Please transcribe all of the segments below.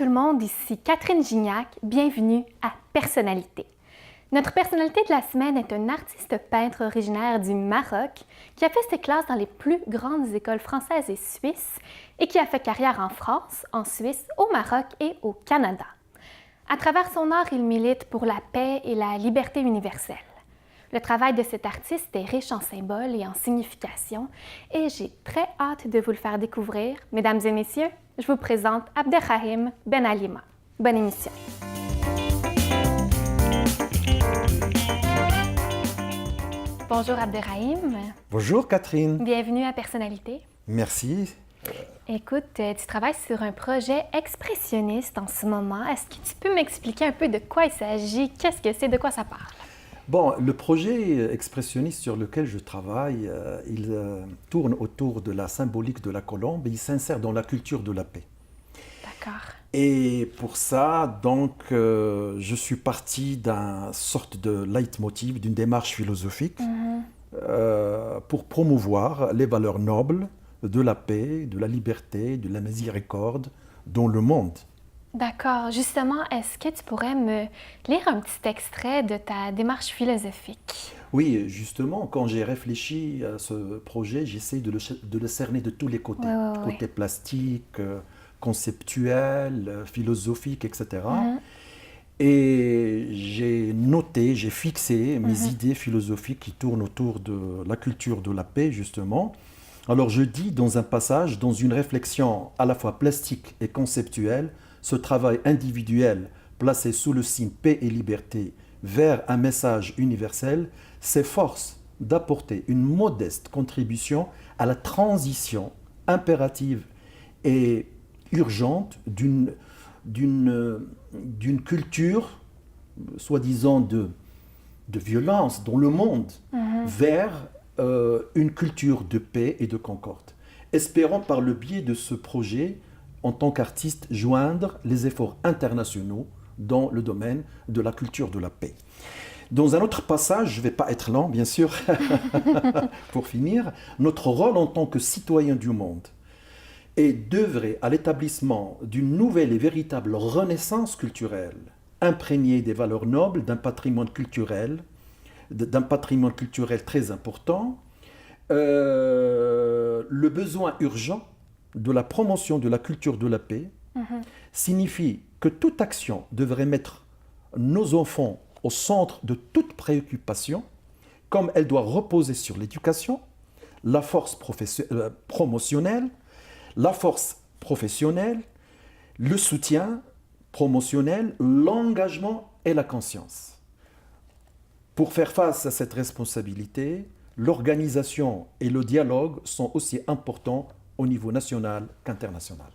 le monde, ici Catherine Gignac, bienvenue à Personnalité. Notre personnalité de la semaine est un artiste peintre originaire du Maroc qui a fait ses classes dans les plus grandes écoles françaises et suisses et qui a fait carrière en France, en Suisse, au Maroc et au Canada. À travers son art, il milite pour la paix et la liberté universelle. Le travail de cet artiste est riche en symboles et en significations et j'ai très hâte de vous le faire découvrir. Mesdames et messieurs, je vous présente Abderrahim Ben Alima. Bonne émission. Bonjour Abderrahim. Bonjour Catherine. Bienvenue à Personnalité. Merci. Écoute, tu travailles sur un projet expressionniste en ce moment. Est-ce que tu peux m'expliquer un peu de quoi il s'agit? Qu'est-ce que c'est? De quoi ça parle? Bon, le projet expressionniste sur lequel je travaille, il tourne autour de la symbolique de la colombe et il s'insère dans la culture de la paix. D'accord. Et pour ça, donc, je suis parti d'un sorte de leitmotiv, d'une démarche philosophique pour promouvoir les valeurs nobles de la paix, de la liberté, de la miséricorde dans le monde. D'accord. Justement, est-ce que tu pourrais me lire un petit extrait de ta démarche philosophique? Oui, justement, quand j'ai réfléchi à ce projet, j'essaie de le cerner de tous les côtés. Oui. Côté plastique, conceptuel, philosophique, etc. Et j'ai noté, j'ai fixé mes idées philosophiques qui tournent autour de la culture de la paix, justement. Alors je dis dans un passage, dans une réflexion à la fois plastique et conceptuelle, ce travail individuel placé sous le signe paix et liberté vers un message universel s'efforce d'apporter une modeste contribution à la transition impérative et urgente d'une culture, soi-disant de violence dans le monde, vers une culture de paix et de concorde. Espérons par le biais de ce projet, en tant qu'artiste, joindre les efforts internationaux dans le domaine de la culture de la paix. Dans un autre passage, je ne vais pas être lent, bien sûr, pour finir, notre rôle en tant que citoyen du monde est d'œuvrer à l'établissement d'une nouvelle et véritable renaissance culturelle, imprégnée des valeurs nobles d'un patrimoine culturel très important, le besoin urgent de la promotion de la culture de la paix signifie que toute action devrait mettre nos enfants au centre de toute préoccupation, comme elle doit reposer sur l'éducation, la force promotionnelle, la force professionnelle, le soutien promotionnel, l'engagement et la conscience. Pour faire face à cette responsabilité, l'organisation et le dialogue sont aussi importants au niveau national qu'international.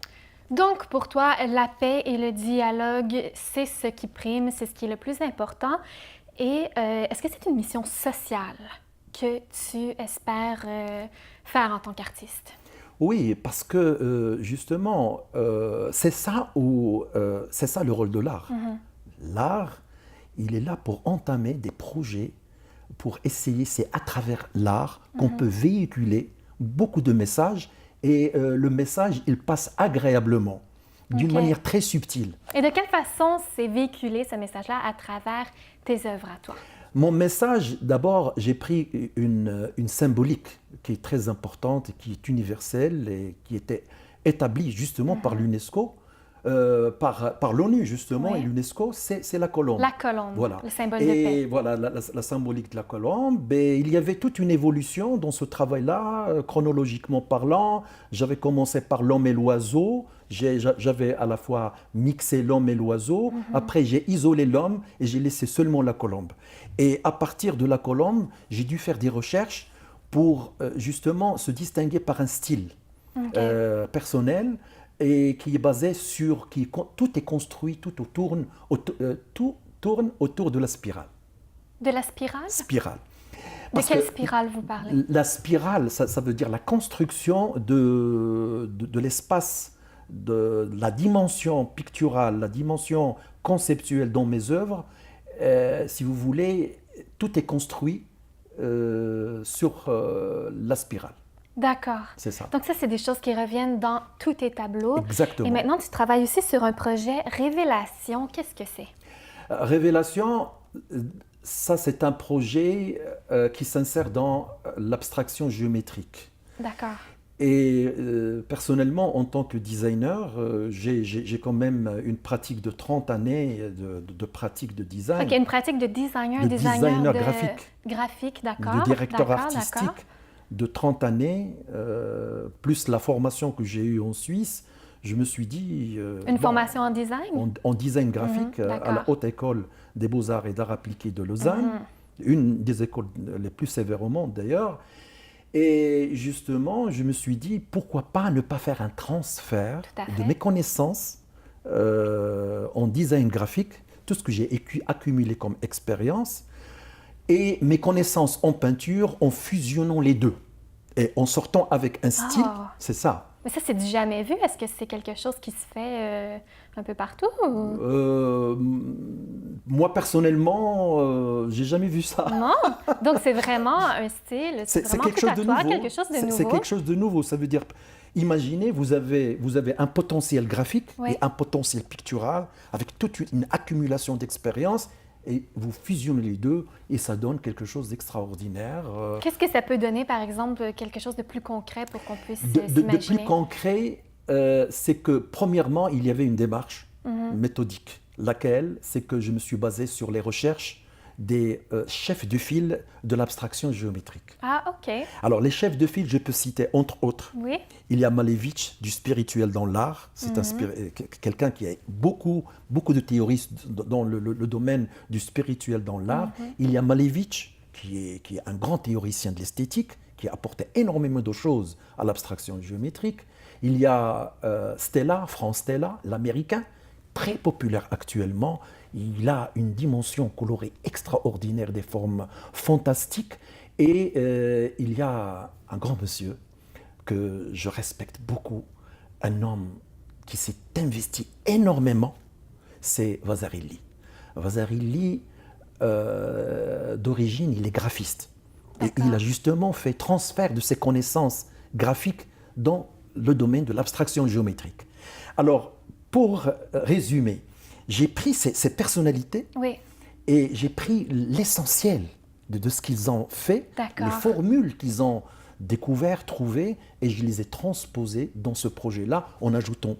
Donc, pour toi, la paix et le dialogue, c'est ce qui prime, c'est ce qui est le plus important. Et est-ce que c'est une mission sociale que tu espères faire en tant qu'artiste? Oui, parce que justement, c'est ça le rôle de l'art. L'art, il est là pour entamer des projets, pour essayer, c'est à travers l'art qu'on peut véhiculer beaucoup de messages et le message, il passe agréablement, d'une manière très subtile. Et de quelle façon c'est véhiculé ce message-là à travers tes œuvres à toi? Mon message, d'abord, j'ai pris une symbolique qui est très importante, qui est universelle et qui était établie justement par l'UNESCO, par l'ONU justement, et l'UNESCO, c'est la colombe. La colombe, voilà. Le symbole de paix. Et voilà, la symbolique de la colombe. Et il y avait toute une évolution dans ce travail-là, chronologiquement parlant. J'avais commencé par l'homme et l'oiseau. J'avais à la fois mixé l'homme et l'oiseau. Après, j'ai isolé l'homme et j'ai laissé seulement la colombe. Et à partir de la colombe, j'ai dû faire des recherches pour justement se distinguer par un style personnel et qui est basé sur... tout est construit, tout tourne autour de la spirale. De la spirale? Spirale. De quelle spirale vous parlez? La spirale, ça veut dire la construction de l'espace, de la dimension picturale, la dimension conceptuelle dans mes œuvres. Si vous voulez, tout est construit sur la spirale. D'accord. C'est ça. Donc ça, c'est des choses qui reviennent dans tous tes tableaux. Exactement. Et maintenant, tu travailles aussi sur un projet Révélation. Qu'est-ce que c'est? Révélation, ça c'est un projet qui s'insère dans l'abstraction géométrique. D'accord. Et personnellement, en tant que designer, j'ai quand même une pratique de 30 années de pratique de design. Donc, il y a une pratique de designer, De designer graphique. d'accord. De directeur d'accord, artistique d'accord. de 30 années, plus la formation que j'ai eue en Suisse, je me suis dit... Une formation en design? en design graphique à la d'accord. Haute École des Beaux-Arts et d'Arts appliqués de Lausanne, une des écoles les plus sévères au monde d'ailleurs. Et justement, je me suis dit, pourquoi pas ne pas faire un transfert Tout à fait. de mes connaissances en design graphique, tout ce que j'ai accumulé comme expérience, et mes connaissances en peinture, en fusionnant les deux. Et en sortant avec un style, c'est ça. Mais ça, c'est du jamais vu. Est-ce que c'est quelque chose qui se fait un peu partout? Moi, personnellement, j'ai jamais vu ça. Non? Donc, c'est vraiment un style, c'est vraiment quelque tout chose à de toi, nouveau. quelque chose de nouveau. C'est quelque chose de nouveau. Ça veut dire, imaginez, vous avez un potentiel graphique Oui. et un potentiel pictural avec toute une accumulation d'expérience. Et vous fusionnez les deux et ça donne quelque chose d'extraordinaire. Qu'est-ce que ça peut donner, par exemple, quelque chose de plus concret pour qu'on puisse De s'imaginer? plus concret, c'est que premièrement, il y avait une démarche méthodique. Laquelle, c'est que je me suis basé sur les recherches des chefs de file de l'abstraction géométrique. Ah, OK. Alors, les chefs de file, je peux citer entre autres. Oui. Il y a Malevich du spirituel dans l'art. C'est quelqu'un qui a beaucoup de théories dans le domaine du spirituel dans l'art. Il y a Malevich qui est un grand théoricien de l'esthétique, qui a apporté énormément de choses à l'abstraction géométrique. Il y a Franz Stella, l'américain, très populaire actuellement. Il a une dimension colorée extraordinaire, des formes fantastiques. Et il y a un grand monsieur que je respecte beaucoup, un homme qui s'est investi énormément, c'est Vasarely. Vasarely, d'origine, il est graphiste. Et il a justement fait transfert de ses connaissances graphiques dans le domaine de l'abstraction géométrique. Alors, pour résumer, j'ai pris ces personnalités et j'ai pris l'essentiel de ce qu'ils ont fait, les formules qu'ils ont découvertes, trouvées, et je les ai transposées dans ce projet-là en ajoutant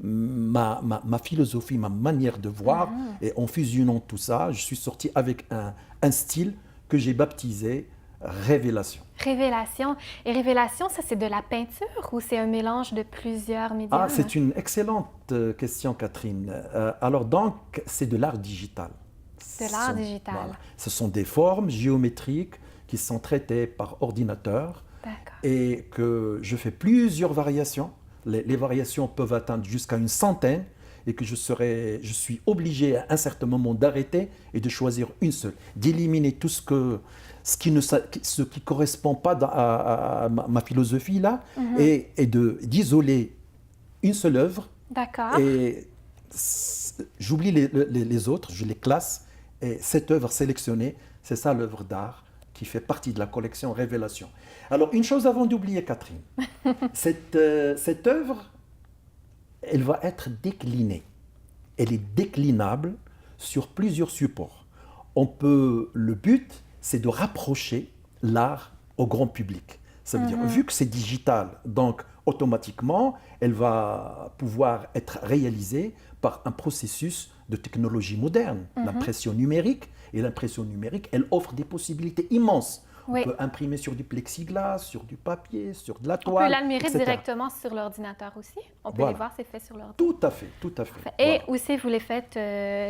ma philosophie, ma manière de voir, et en fusionnant tout ça, je suis sorti avec un style que j'ai baptisé Révélation. Révélation. Et Révélation, ça, c'est de la peinture ou c'est un mélange de plusieurs médiums? Ah, c'est une excellente question, Catherine. Alors, donc, c'est de l'art digital. De l'art digital. Voilà. Ce sont des formes géométriques qui sont traitées par ordinateur et que je fais plusieurs variations. Les variations peuvent atteindre jusqu'à une centaine et que je suis obligé à un certain moment d'arrêter et de choisir une seule, d'éliminer tout ce qui ne correspond pas à ma philosophie là et d'isoler une seule œuvre. D'accord. Et j'oublie les autres, je les classe. Et cette œuvre sélectionnée, c'est ça l'œuvre d'art qui fait partie de la collection Révélation. Alors, une chose avant d'oublier, Catherine. Cette œuvre, elle va être déclinée. Elle est déclinable sur plusieurs supports. Le but, c'est de rapprocher l'art au grand public. Ça veut dire, vu que c'est digital, donc automatiquement, elle va pouvoir être réalisée par un processus de technologie moderne, l'impression numérique. Et l'impression numérique, elle offre des possibilités immenses. On peut imprimer sur du plexiglas, sur du papier, sur de la toile, on peut l'admirer etc. directement sur l'ordinateur aussi. On peut les voir, c'est fait sur l'ordinateur. Tout à fait, tout à fait. Et aussi, vous les faites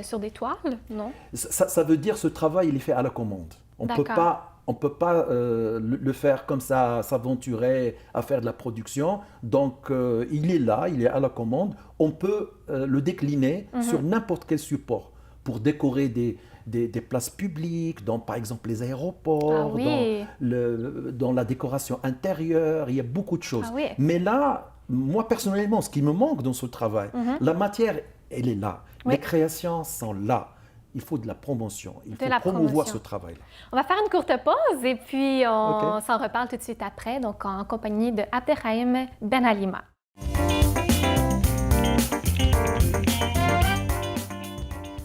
sur des toiles, non? Ça veut dire ce travail, il est fait à la commande. On ne peut pas le faire comme ça, s'aventurer à faire de la production. Donc, il est là, il est à la commande. On peut le décliner sur n'importe quel support pour décorer des places publiques, dans par exemple les aéroports, dans la décoration intérieure. Il y a beaucoup de choses. Mais là, moi personnellement, ce qui me manque dans ce travail, la matière, elle est là. Les créations sont là. il faut de la promotion. Il De faut la promouvoir promotion. ce travail-là. On va faire une courte pause et puis on Ok. s'en reparle tout de suite après, donc en compagnie de Abderrahim Ben Alima.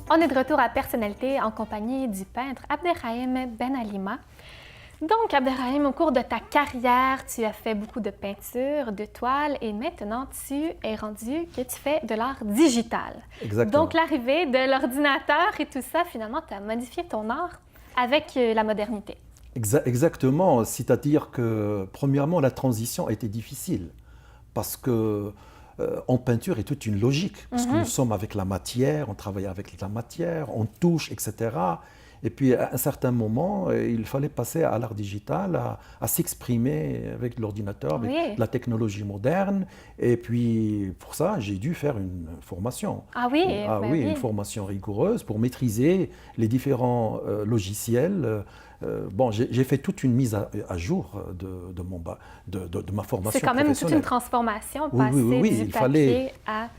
On est de retour à Personnalité en compagnie du peintre Abderrahim Ben Alima. Donc, Abderrahim, au cours de ta carrière, tu as fait beaucoup de peinture, de toiles et maintenant tu es rendu que tu fais de l'art digital. Exactement. Donc, l'arrivée de l'ordinateur et tout ça, finalement, tu as modifié ton art avec la modernité. Exactement, c'est-à-dire que premièrement, la transition a été difficile parce que en peinture, il y a toute une logique, parce que nous sommes avec la matière, on travaille avec la matière, on touche, etc. Et puis à un certain moment, il fallait passer à l'art digital, à s'exprimer avec l'ordinateur, avec Oui. la technologie moderne. Et puis pour ça, j'ai dû faire une formation. Ah oui, Ah ben oui, oui. une formation rigoureuse pour maîtriser les différents logiciels. Bon, j'ai fait toute une mise à jour de ma formation C'est quand même toute une professionnelle. transformation, Oui, passer oui, oui, du il papier fallait- à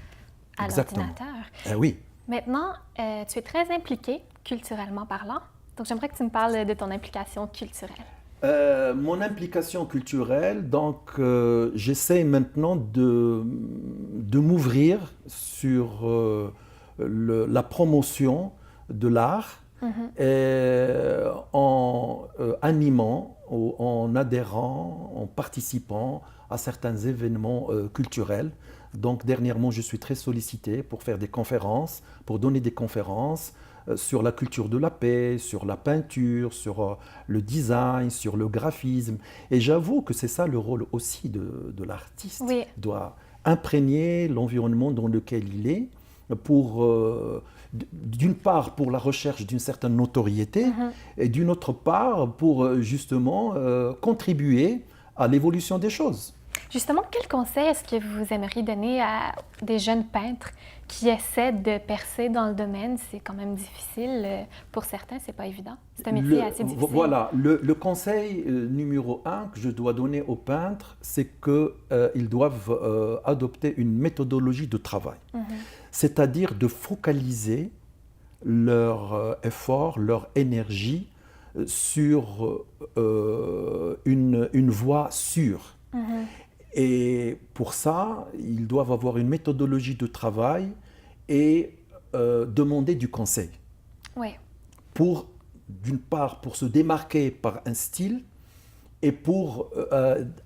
Exactement. l'ordinateur. Oui. Maintenant, tu es très impliqué culturellement parlant. Donc, j'aimerais que tu me parles de ton implication culturelle. Mon implication culturelle, donc j'essaie maintenant de m'ouvrir sur la promotion de l'art en animant, ou en adhérant, en participant à certains événements culturels. Donc dernièrement, je suis très sollicité pour faire des conférences, pour donner des conférences sur la culture de la paix, sur la peinture, sur le design, sur le graphisme. Et j'avoue que c'est ça le rôle aussi de l'artiste. Oui. Il doit imprégner l'environnement dans lequel il est pour, d'une part, pour la recherche d'une certaine notoriété et d'une autre part, pour justement contribuer à l'évolution des choses. Justement, quel conseil est-ce que vous aimeriez donner à des jeunes peintres qui essaient de percer dans le domaine? C'est quand même difficile. Pour certains, c'est pas évident. C'est un métier assez difficile. Voilà, le conseil numéro 1 que je dois donner aux peintres, c'est qu'ils doivent adopter une méthodologie de travail. C'est-à-dire de focaliser leur effort, leur énergie sur une voie sûre. Et pour ça, ils doivent avoir une méthodologie de travail et demander du conseil. Oui. Pour, d'une part, pour se démarquer par un style et pour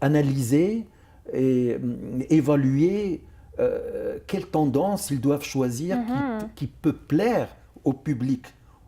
analyser et évaluer quelle tendance ils doivent choisir qui peut plaire au public,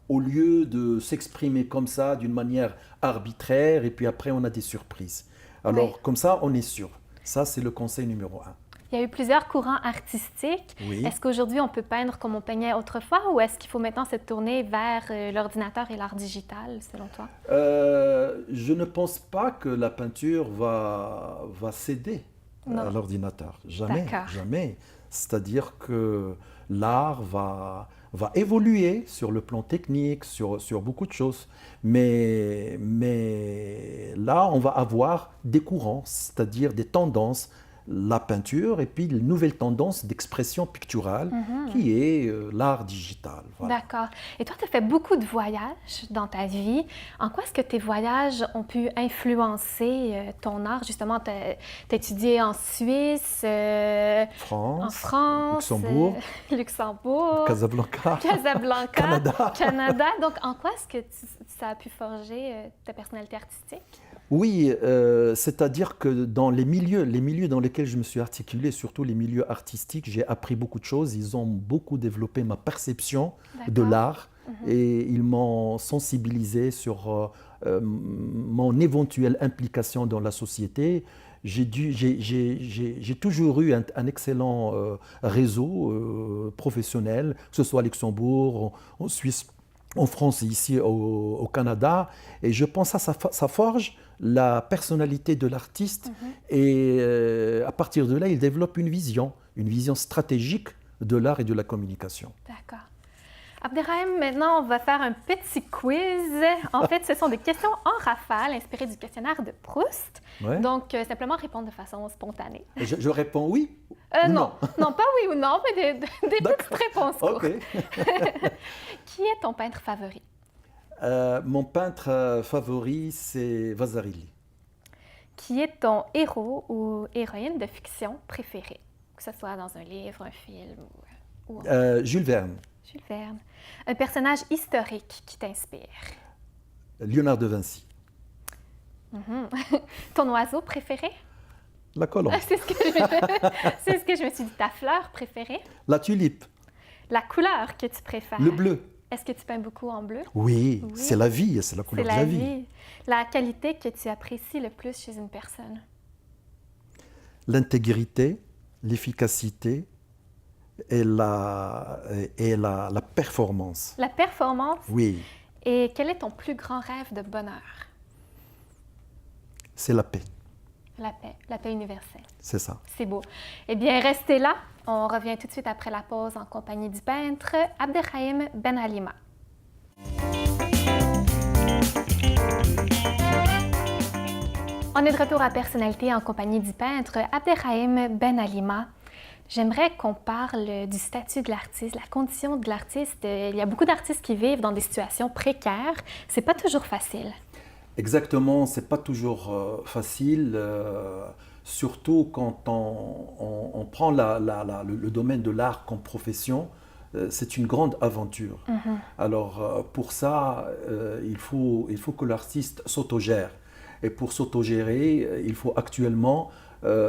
au lieu de s'exprimer comme ça d'une manière arbitraire et puis après on a des surprises. Alors Oui. comme ça, on est sûr. Ça, c'est le conseil numéro 1. Il y a eu plusieurs courants artistiques. Oui. Est-ce qu'aujourd'hui, on peut peindre comme on peignait autrefois ou est-ce qu'il faut maintenant se tourner vers l'ordinateur et l'art digital, selon toi? Je ne pense pas que la peinture va céder Non. à l'ordinateur. Jamais, D'accord. jamais. C'est-à-dire que l'art va évoluer sur le plan technique, sur beaucoup de choses. Mais là, on va avoir des courants, c'est-à-dire des tendances. La peinture et puis une nouvelle tendance d'expression picturale qui est l'art digital. Voilà. D'accord. Et toi, tu as fait beaucoup de voyages dans ta vie. En quoi est-ce que tes voyages ont pu influencer ton art? Justement, tu as étudié en Suisse, en France, Luxembourg, Luxembourg, Casablanca, Casablanca, Canada. Donc, en quoi est-ce que ça a pu forger ta personnalité artistique? Oui, c'est-à-dire que dans les milieux dans lesquels je me suis articulé, surtout les milieux artistiques, j'ai appris beaucoup de choses. Ils ont beaucoup développé ma perception de l'art et ils m'ont sensibilisé sur mon éventuelle implication dans la société. J'ai toujours eu un excellent réseau professionnel, que ce soit à Luxembourg, en Suisse, en France et ici au Canada. Et je pense que ça forge la personnalité de l'artiste et à partir de là, il développe une vision stratégique de l'art et de la communication. D'accord. Abderrahim, maintenant, on va faire un petit quiz. En fait, ce sont des questions en rafale inspirées du questionnaire de Proust. Ouais. Donc, simplement répondre de façon spontanée. Je réponds oui ou Non, non, pas oui ou non, mais des petites réponses courtes. Ok. Qui est ton peintre favori? Mon peintre favori, c'est Vasarely. Qui est ton héros ou héroïne de fiction préférée? Que ce soit dans un livre, un film ou Jules Verne. Jules Verne. Un personnage historique qui t'inspire? Léonard de Vinci. Ton oiseau préféré? La colombe. C'est ce que je me suis dit. Ta fleur préférée? La tulipe. La couleur que tu préfères? Le bleu. Est-ce que tu peins beaucoup en bleu? Oui, Oui. c'est la vie, c'est la couleur de la vie. La qualité que tu apprécies le plus chez une personne? L'intégrité, l'efficacité et la performance. La performance? Oui, Et quel est ton plus grand rêve de bonheur? c'est la paix, La paix universelle. c'est ça. C'est beau. Eh bien, restez là. On revient tout de suite après la pause en compagnie du peintre Abderrahim Ben Alima. On est de retour à Personnalité en compagnie du peintre Abderrahim Ben Alima. J'aimerais qu'on parle du statut de l'artiste, la condition de l'artiste. Il y a beaucoup d'artistes qui vivent dans des situations précaires. C'est pas toujours facile. Exactement, c'est pas toujours facile, surtout quand on prend le domaine de l'art comme profession. C'est une grande aventure. Alors pour ça, il faut que l'artiste s'autogère. Et pour s'autogérer, il faut actuellement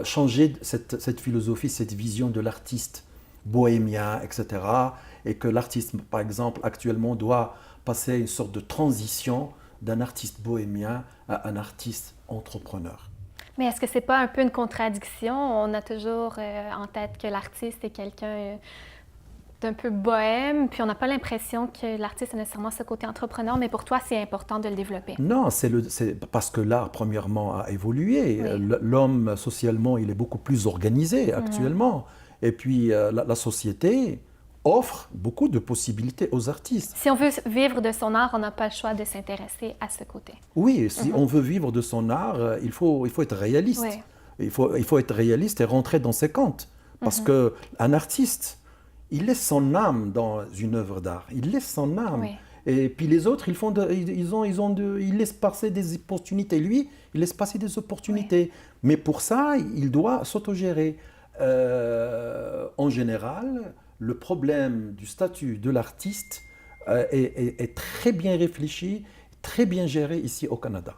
changer cette philosophie, cette vision de l'artiste bohémien, etc. Et que l'artiste, par exemple, actuellement doit passer une sorte de transition d'un artiste bohémien à un artiste entrepreneur. Mais est-ce que c'est pas un peu une contradiction? On a toujours en tête que l'artiste est quelqu'un d'un peu bohème, puis on n'a pas l'impression que l'artiste a nécessairement ce côté entrepreneur, mais pour toi, c'est important de le développer. Non, c'est parce que l'art, premièrement, a évolué. Oui. L'homme, socialement, il est beaucoup plus organisé actuellement. Et puis, la société offre beaucoup de possibilités aux artistes. Si on veut vivre de son art, on n'a pas le choix de s'intéresser à ce côté. Oui, si on veut vivre de son art, il faut être réaliste. Oui. Il faut être réaliste et rentrer dans ses comptes. Parce qu'un artiste, il laisse son âme dans une œuvre d'art. Il laisse son âme. Oui. Et puis les autres, ils laissent passer des opportunités. Lui, il laisse passer des opportunités. Mais pour ça, il doit s'autogérer. En général, le problème du statut de l'artiste est très bien réfléchi, très bien géré ici au Canada.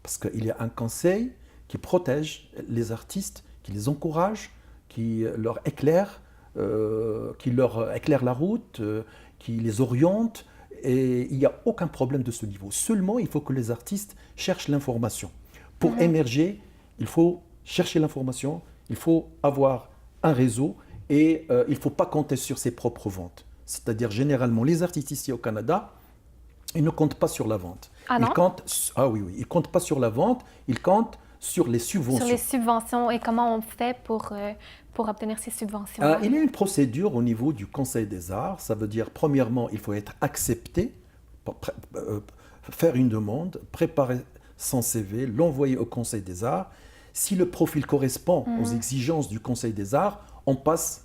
Parce qu'il y a un conseil qui protège les artistes, qui les encourage, qui leur éclaire la route, qui les oriente. Et il n'y a aucun problème de ce niveau. Seulement, il faut que les artistes cherchent l'information. Pour émerger, il faut chercher l'information, il faut avoir un réseau et il ne faut pas compter sur ses propres ventes. C'est-à-dire, généralement, les artistes ici au Canada, ils ne comptent pas sur la vente. Ah non? Oui, ils ne comptent pas sur la vente, ils comptent sur les subventions. Sur les subventions, et comment on fait pour obtenir ces subventions? Il y a une procédure au niveau du Conseil des arts. Ça veut dire, premièrement, il faut être accepté, faire une demande, préparer son CV, l'envoyer au Conseil des arts. Si le profil correspond aux exigences du Conseil des arts, on passe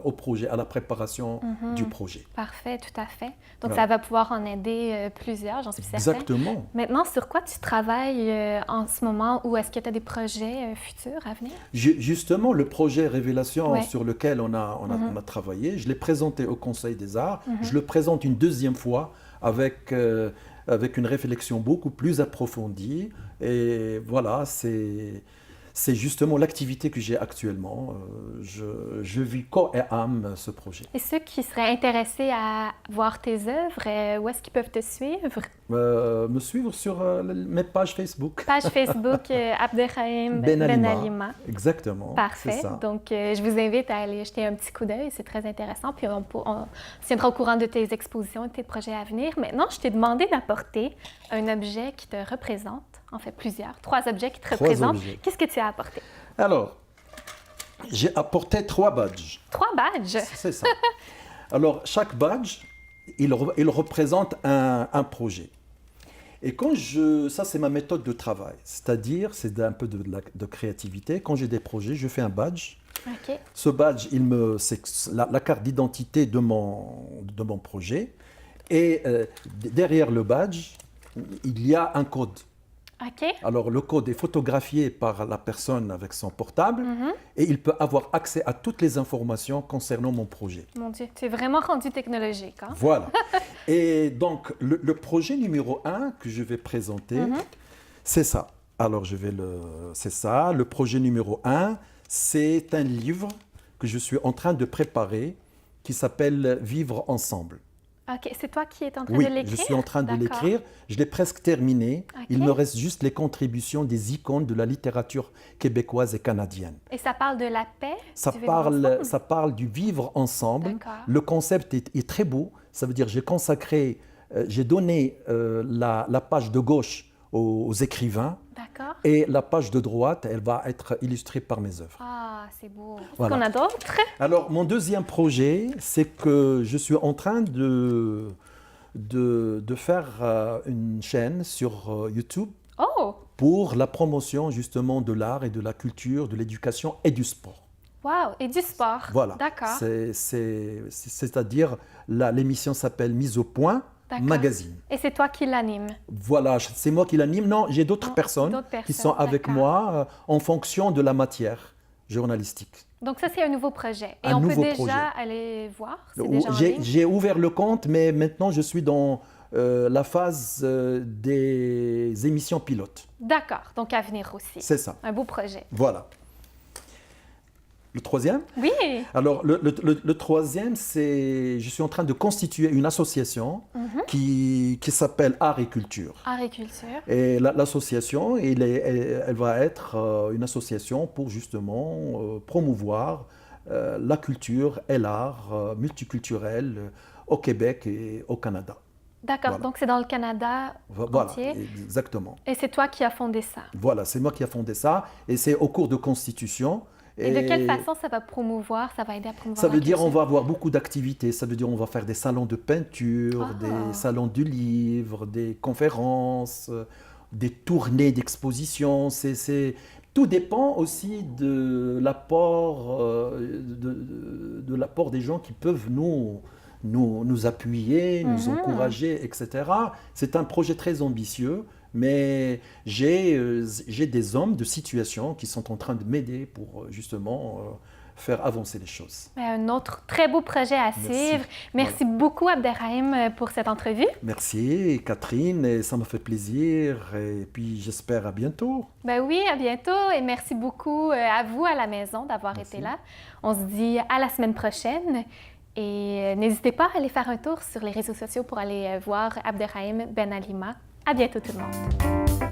au projet, à la préparation du projet. Parfait, tout à fait. Donc, Voilà. ça va pouvoir en aider plusieurs, j'en suis certaine. Exactement. Maintenant, sur quoi tu travailles en ce moment, ou est-ce que tu as des projets futurs à venir? Justement, le projet Révélation Ouais. sur lequel on a travaillé, je l'ai présenté au Conseil des arts. Je le présente une deuxième fois avec une réflexion beaucoup plus approfondie. Et voilà, c'est justement l'activité que j'ai actuellement. Je vis corps et âme ce projet. Et ceux qui seraient intéressés à voir tes œuvres, où est-ce qu'ils peuvent te suivre? Me suivre sur mes pages Facebook. Page Facebook Abderrahim Ben Alima. Alima. Exactement. Parfait. C'est ça. Donc, je vous invite à aller jeter un petit coup d'œil. C'est très intéressant. Puis, on se tiendra au courant de tes expositions et de tes projets à venir. Maintenant, je t'ai demandé d'apporter un objet qui te représente. En fait, plusieurs. 3 objets qui te représentent. objets. Qu'est-ce que tu as apporté? Alors, j'ai apporté 3 badges. 3 badges. C'est ça. Alors, chaque badge il représente un projet. Et ça c'est ma méthode de travail, c'est-à-dire c'est un peu de créativité. Quand j'ai des projets, je fais un badge. OK. Ce badge, c'est la carte d'identité de mon projet. Et derrière le badge, il y a un code. OK. Alors le code est photographié par la personne avec son portable et il peut avoir accès à toutes les informations concernant mon projet. Mon Dieu, tu es vraiment rendu technologique, hein? Voilà. Et donc le projet numéro 1 que je vais présenter, c'est ça. Alors c'est ça. Le projet numéro 1, c'est un livre que je suis en train de préparer qui s'appelle Vivre ensemble. OK, c'est toi qui es en train Oui, de l'écrire? je suis en train de D'accord. l'écrire. Je l'ai presque terminé. OK. Il me reste juste les contributions des icônes de la littérature québécoise et canadienne. Et ça parle de la paix? Ça du vivre ensemble? parle du vivre ensemble. D'accord. Le concept est très beau. Ça veut dire j'ai donné la page de gauche aux écrivains D'accord. et la page de droite, elle va être illustrée par mes œuvres. Ah, c'est beau. Est-ce Voilà. qu'on a d'autres? Alors, mon deuxième projet, c'est que je suis en train de faire une chaîne sur YouTube Oh! pour la promotion justement de l'art et de la culture, de l'éducation et du sport. Wow! Et du sport? Voilà. D'accord. C'est-à-dire, l'émission s'appelle Mise au point D'accord. magazine. Et c'est toi qui l'anime? Voilà, c'est moi qui l'anime. Non, j'ai d'autres personnes d'autres qui sont avec d'accord. moi en fonction de la matière journalistique. Donc ça, c'est un nouveau projet. Et Un on peut nouveau déjà projet. aller voir? C'est déjà en J'ai ligne? j'ai ouvert le compte, mais maintenant je suis dans la phase des émissions pilotes. D'accord. Donc à venir aussi. C'est ça. Un beau projet. Voilà. Le troisième? Oui! Alors, le troisième, je suis en train de constituer une association qui s'appelle Art et Culture. Art et culture. Et l'association, elle va être une association pour justement promouvoir la culture et l'art multiculturel au Québec et au Canada. D'accord. Voilà. Donc c'est dans le Canada Voilà, entier. exactement. Et c'est toi qui as fondé ça. Voilà, c'est moi qui ai fondé ça et c'est au cours de constitution. Et de quelle façon ça va promouvoir, ça va aider à promouvoir Ça la veut dire on culture? va avoir beaucoup d'activités. Ça veut dire on va faire des salons de peinture, Ah. des salons du livre, des conférences, des tournées d'exposition. Tout dépend aussi de l'apport de l'apport des gens qui peuvent nous appuyer, nous encourager, etc. C'est un projet très ambitieux. Mais j'ai des hommes de situation qui sont en train de m'aider pour justement faire avancer les choses. Un autre très beau projet à suivre. Merci beaucoup, Abderrahim, pour cette entrevue. Merci, Catherine, et ça me fait plaisir. Et puis j'espère à bientôt. Ben oui, à bientôt. Et merci beaucoup à vous à la maison d'avoir été là. On se dit à la semaine prochaine. Et n'hésitez pas à aller faire un tour sur les réseaux sociaux pour aller voir Abderrahim Ben Alima. À bientôt tout le monde.